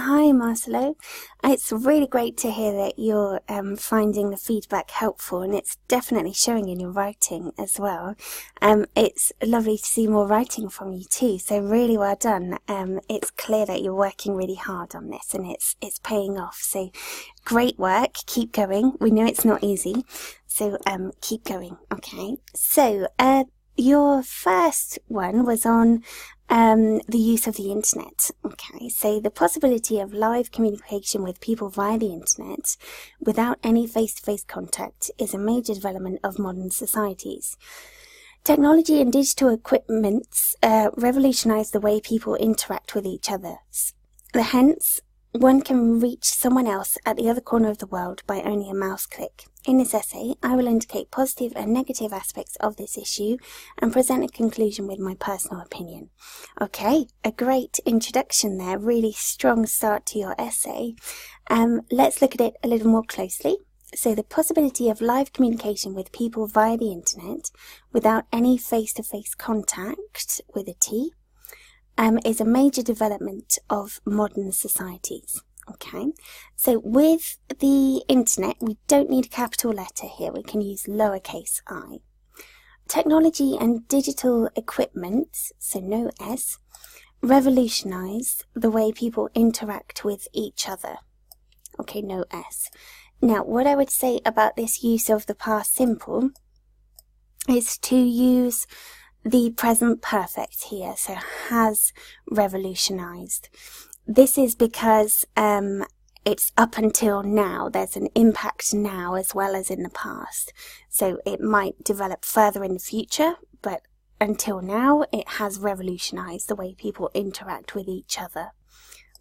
Hi, Marcelo. It's really great to hear that you're finding the feedback helpful, and it's definitely showing in your writing as well. It's lovely to see more writing from you too, so really well done. It's clear that you're working really hard on this, and it's paying off. So great work. Keep going. We know it's not easy, so keep going. Okay. So your first one was on the use of the internet. Okay, so the possibility of live communication with people via the internet without any face-to-face contact is a major development of modern societies. Technology and digital equipments revolutionize the way people interact with each other. Hence, one can reach someone else at the other corner of the world by only a mouse click. In this essay, I will indicate positive and negative aspects of this issue and present a conclusion with my personal opinion. Okay, a great introduction there, really strong start to your essay. Let's look at it a little more closely. So the possibility of live communication with people via the internet without any face-to-face contact, with a T, is a major development of modern societies. Okay, so with the internet, we don't need a capital letter here. We can use lowercase I. Technology and digital equipment, so no S, revolutionize the way people interact with each other. Okay, no S. Now, what I would say about this use of the past simple is to use the present perfect here, so has revolutionized. This is because it's up until now. There's an impact now as well as in the past. So it might develop further in the future, but until now it has revolutionized the way people interact with each other.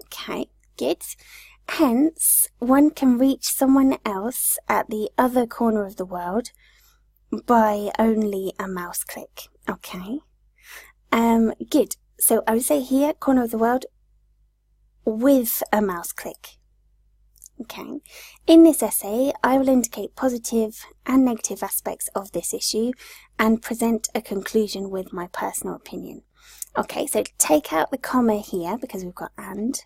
Okay, good. Hence, one can reach someone else at the other corner of the world by only a mouse click. Okay, good. So I would say here, corner of the world, with a mouse click. Okay, in this essay, I will indicate positive and negative aspects of this issue and present a conclusion with my personal opinion. Okay, so take out the comma here because we've got and.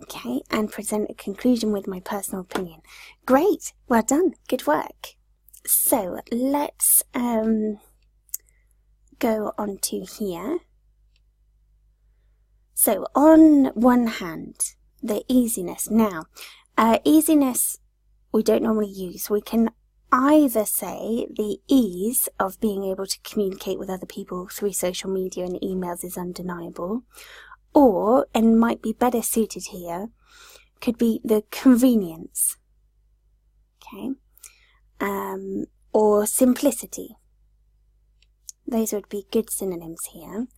Okay, and present a conclusion with my personal opinion. Great, well done, good work. So let's go on to here. So on one hand, the easiness. Now, easiness we don't normally use. We can either say the ease of being able to communicate with other people through social media and emails is undeniable, or, and might be better suited here, could be the convenience. Okay. Or simplicity. Those would be good synonyms here.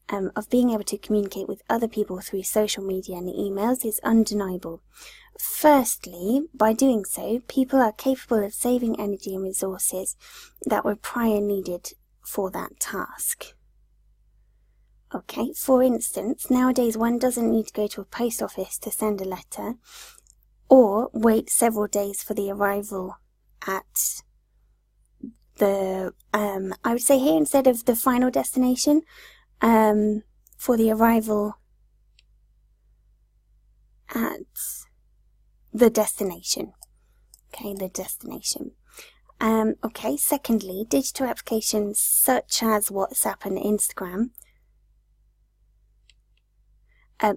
Of being able to communicate with other people through social media and emails is undeniable. Firstly, by doing so, people are capable of saving energy and resources that were prior needed for that task. Okay, for instance, nowadays one doesn't need to go to a post office to send a letter or wait several days for the arrival at the, I would say here instead of the final destination, for the arrival at the destination. Okay, the destination. Okay, secondly, digital applications such as WhatsApp and Instagram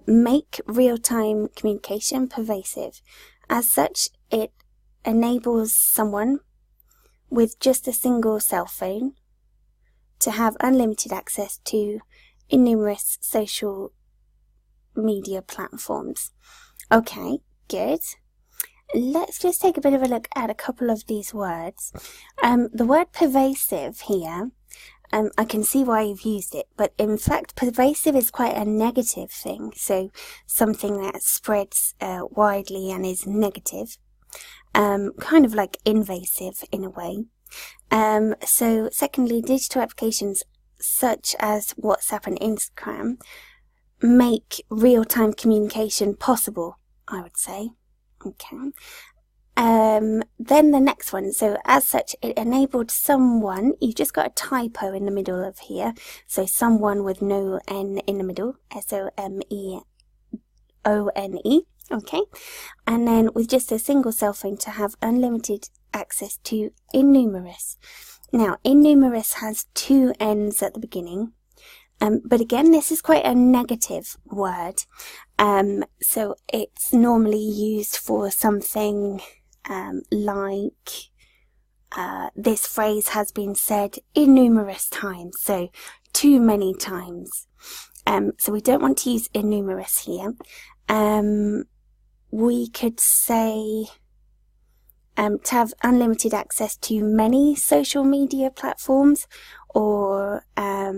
make real-time communication pervasive. As such, it enables someone with just a single cell phone to have unlimited access to numerous social media platforms. Okay, good. Let's just take a bit of a look at a couple of these words. The word pervasive here, I can see why you've used it, but in fact pervasive is quite a negative thing, so something that spreads widely and is negative, kind of like invasive in a way. So secondly, digital applications such as WhatsApp and Instagram make real-time communication possible, I would say. Okay. Then the next one, so as such, it enabled someone, you've just got a typo in the middle of here, so someone with no N in the middle, S-O-M-E-O-N-E, Okay, and then with just a single cell phone to have unlimited access to innumerous. Now, innumerous has two N's at the beginning, but again, this is quite a negative word, so it's normally used for something like this phrase has been said innumerous times, so too many times. So we don't want to use innumerous here. We could say to have unlimited access to many social media platforms, or a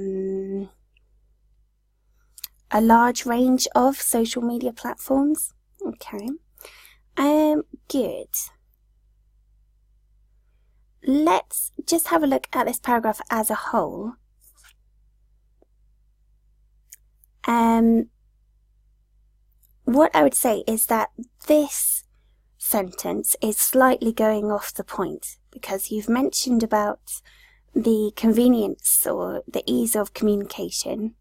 large range of social media platforms. Okay. Good. Let's just have a look at this paragraph as a whole. What I would say is that this sentence is slightly going off the point, because you've mentioned about the convenience or the ease of communication,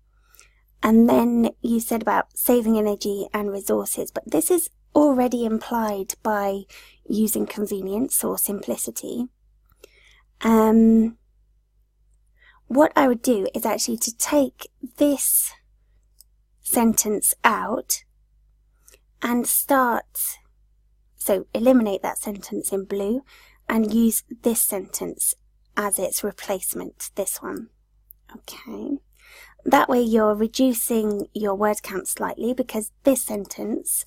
and then you said about saving energy and resources, but this is already implied by using convenience or simplicity. What I would do is actually to take this sentence out and so eliminate that sentence in blue and use this sentence as its replacement, this one. Okay. That way you're reducing your word count slightly, because this sentence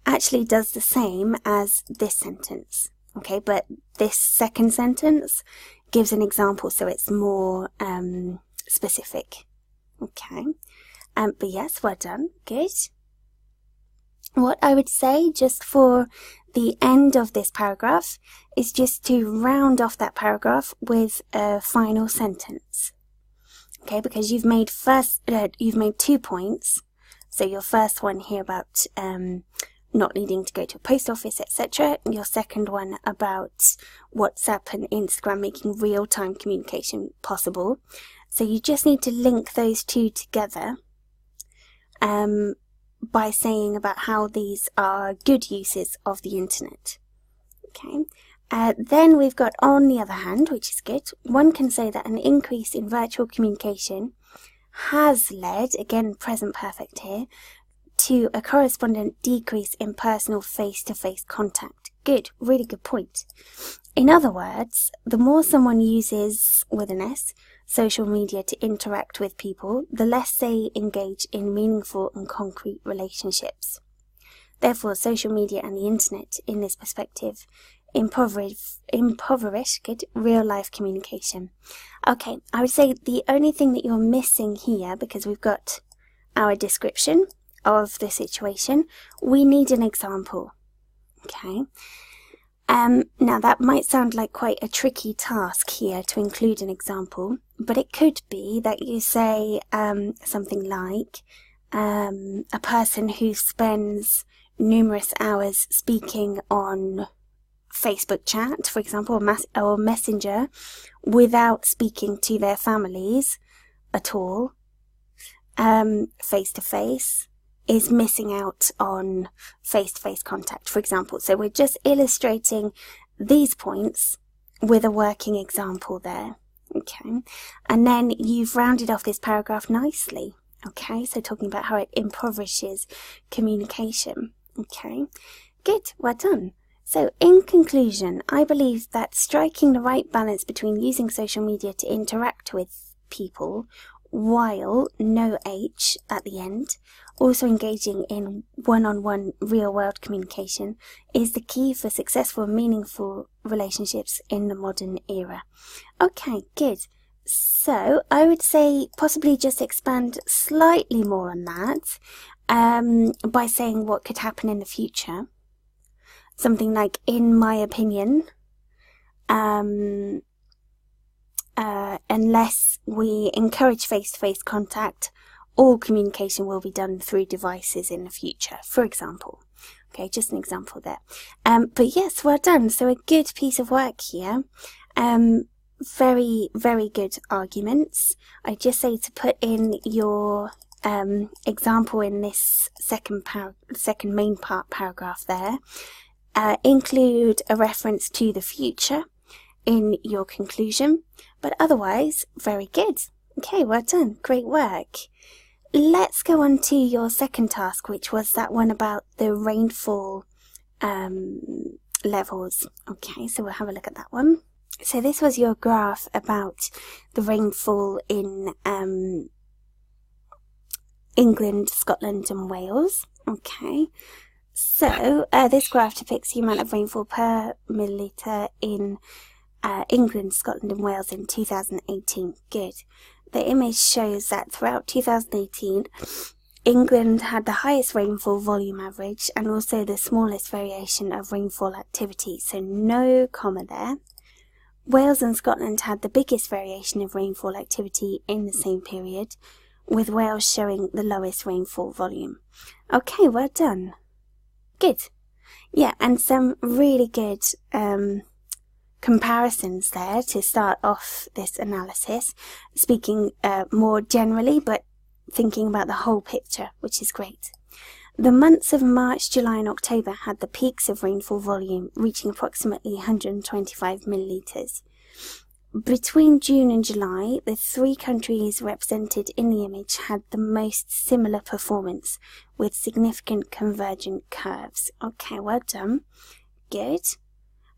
actually does the same as this sentence. Okay, but this second sentence gives an example, so it's more specific. Okay. But yes, well done. Good. What I would say just for the end of this paragraph is just to round off that paragraph with a final sentence. Okay, because you've made 2 points. So your first one here about not needing to go to a post office, etc. Your second one about WhatsApp and Instagram making real-time communication possible. So you just need to link those two together by saying about how these are good uses of the internet. Okay. Then we've got, on the other hand, which is good, one can say that an increase in virtual communication has led, again present perfect here, to a correspondent decrease in personal face-to-face contact. Good, really good point. In other words, the more someone uses, with an S, social media to interact with people, the less they engage in meaningful and concrete relationships. Therefore, social media and the internet, in this perspective, impoverish real-life communication. Okay, I would say the only thing that you're missing here, because we've got our description of the situation, we need an example. Okay. Now that might sound like quite a tricky task here to include an example, but it could be that you say something like a person who spends numerous hours speaking on Facebook chat, for example, or Messenger, without speaking to their families at all, face to face, is missing out on face-to-face contact, for example. So we're just illustrating these points with a working example there. Okay, and then you've rounded off this paragraph nicely. Okay, so talking about how it impoverishes communication. Okay, good, well done. So in conclusion, I believe that striking the right balance between using social media to interact with people while no H at the end, also engaging in one-on-one real-world communication, is the key for successful and meaningful relationships in the modern era. Okay, good. So I would say possibly just expand slightly more on that by saying what could happen in the future. Something like, in my opinion, unless we encourage face-to-face contact, all communication will be done through devices in the future, for example. Okay, just an example there. But yes, well done. So a good piece of work here. Very, very good arguments. I just say to put in your example in this second main paragraph there, include a reference to the future in your conclusion, but otherwise, very good. Okay, well done. Great work. Let's go on to your second task, which was that one about the rainfall levels. Okay, so we'll have a look at that one. So this was your graph about the rainfall in England, Scotland and Wales. Okay, so this graph depicts the amount of rainfall per milliliter in England, Scotland and Wales in 2018. Good. The image shows that throughout 2018, England had the highest rainfall volume average and also the smallest variation of rainfall activity, so no comma there. Wales and Scotland had the biggest variation of rainfall activity in the same period, with Wales showing the lowest rainfall volume. Okay, well done. Good. Yeah, and some really good comparisons there to start off this analysis, speaking more generally, but thinking about the whole picture, which is great. The months of March, July and October had the peaks of rainfall volume, reaching approximately 125 millilitres. Between June and July, the three countries represented in the image had the most similar performance, with significant convergent curves. Okay, well done. Good.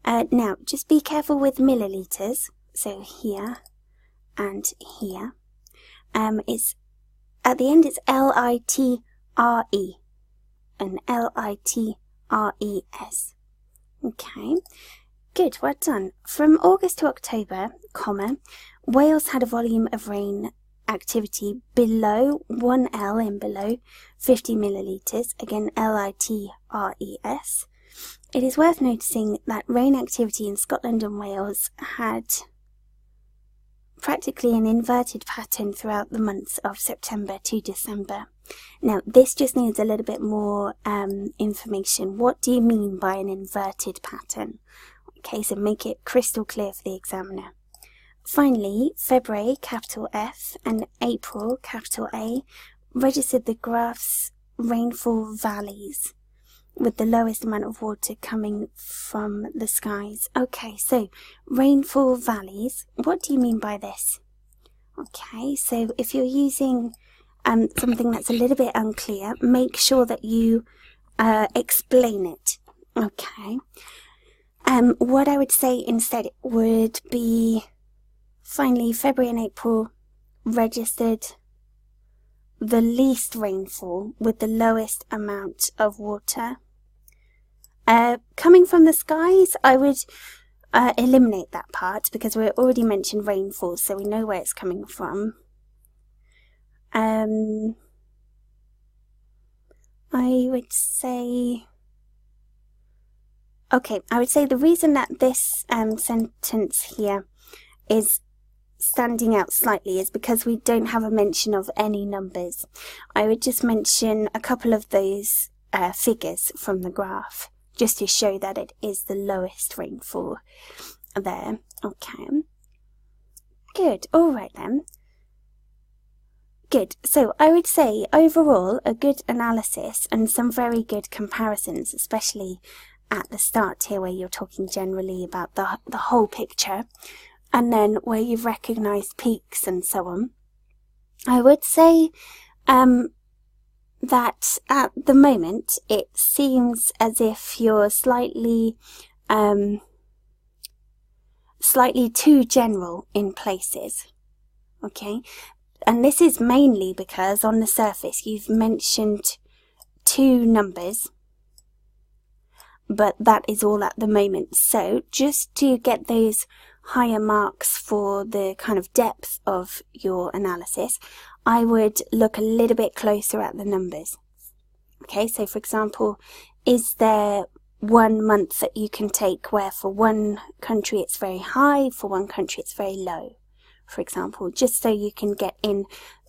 Now, just be careful with millilitres. So here and here. It's at the end. It's L-I-T-R-E and L-I-T-R-E-S. Okay. Good, well done. From August to October, comma, Wales had a volume of rain activity below 1L in below 50 millilitres, again L-I-T-R-E-S. It is worth noticing that rain activity in Scotland and Wales had practically an inverted pattern throughout the months of September to December. Now, this just needs a little bit more information. What do you mean by an inverted pattern? Okay, so make it crystal clear for the examiner. Finally, February, capital F, and April, capital A, registered the graph's rainfall valleys, with the lowest amount of water coming from the skies. Okay, so rainfall valleys, what do you mean by this? Okay, so if you're using something that's a little bit unclear, make sure that you explain it. Okay. What I would say instead would be, finally, February and April registered the least rainfall with the lowest amount of water. Coming from the skies, I would eliminate that part because we already mentioned rainfall, so we know where it's coming from. I would say... Okay, I would say the reason that this sentence here is standing out slightly is because we don't have a mention of any numbers. I would just mention a couple of those figures from the graph, just to show that it is the lowest rainfall there. Okay. Good. All right then. Good. So I would say overall a good analysis and some very good comparisons, especially at the start here where you're talking generally about the whole picture, and then where you've recognised peaks and so on. I would say that at the moment it seems as if you're slightly too general in places. Okay, and this is mainly because on the surface you've mentioned two numbers, but that is all at the moment. So just to get those higher marks for the kind of depth of your analysis, I would look a little bit closer at the numbers. Okay, so for example, is there 1 month that you can take where for one country it's very high, for one country it's very low, for example, just so you can get in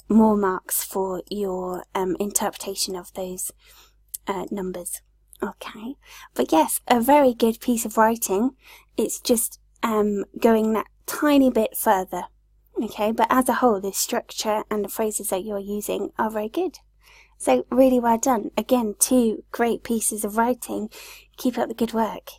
more marks for your interpretation of those numbers. Okay, but yes, a very good piece of writing. It's just going that tiny bit further. Okay, but as a whole, the structure and the phrases that you're using are very good. So really well done. Again, 2 great pieces of writing. Keep up the good work.